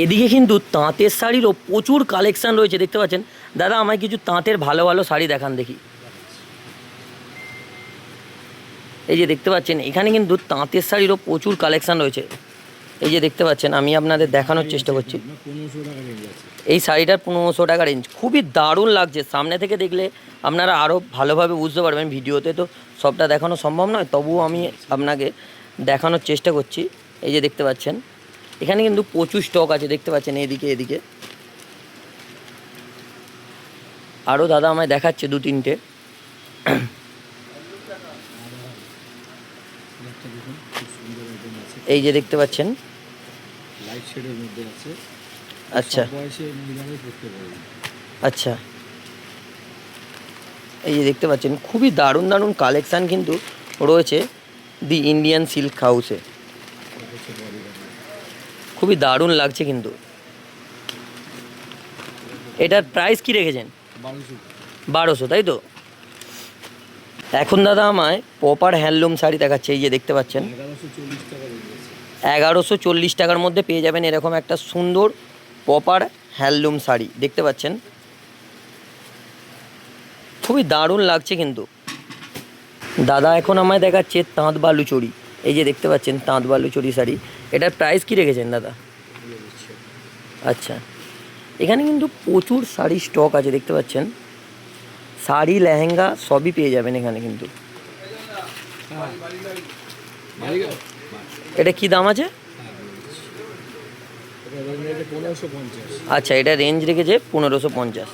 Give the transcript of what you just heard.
এদিকে কিন্তু তাঁতের শাড়িরও প্রচুর কালেকশান রয়েছে, দেখতে পাচ্ছেন। দাদা আমায় কিছু তাঁতের ভালো ভালো শাড়ি দেখান দেখি। এই যে দেখতে পাচ্ছেন এখানে কিন্তু তাঁতের শাড়িরও প্রচুর কালেকশান রয়েছে। এই যে দেখতে পাচ্ছেন, আমি আপনাদের দেখানোর চেষ্টা করছি। এই শাড়িটার 1500 টাকা রেঞ্জ, খুবই দারুণ লাগছে। সামনে থেকে দেখলে আপনারা আরও ভালোভাবে বুঝতে পারবেন, ভিডিওতে তো সবটা দেখানো সম্ভব নয়, তবুও আমি আপনাকে দেখানোর চেষ্টা করছি। এই যে দেখতে পাচ্ছেন এখানে কিন্তু প্রচুর স্টক আছে, দেখতে পাচ্ছেন এদিকে এদিকে আরও দাদা আমায় দেখাচ্ছে 2-3টে। এই যে দেখতে পাচ্ছেন, আচ্ছা আচ্ছা, এই যে দেখতে পাচ্ছেন খুবই দারুণ দারুণ কালেকশান কিন্তু রয়েছে দি ইন্ডিয়ান সিল্ক হাউসে। খুবই দারুণ লাগছে কিন্তু। এটার প্রাইস কি রেখেছেন? 1200, তাই তো? এখন দাদা আমায় প্রপার হ্যান্ডলুম শাড়ি দেখাচ্ছে। এই যে দেখতে পাচ্ছেন 1140 টাকার মধ্যে পেয়ে যাবেন এরকম একটা সুন্দর প্রপার হ্যান্ডলুম শাড়ি, দেখতে পাচ্ছেন খুবই দারুণ লাগছে কিন্তু। দাদা এখন আমায় দেখাচ্ছে তাঁত বালুচরি। এই যে দেখতে পাচ্ছেন তাঁত বালুচরি শাড়ি, এটার প্রাইস কি রেখেছেন দাদা? আচ্ছা, এখানে কিন্তু প্রচুর শাড়ি স্টক আছে, দেখতে পাচ্ছেন শাড়ি লেহেঙ্গা সবই পেয়ে যাবেন এখানে কিন্তু। এটা কি দাম আছে? আচ্ছা, এটা রেঞ্জ রেখেছে 1550।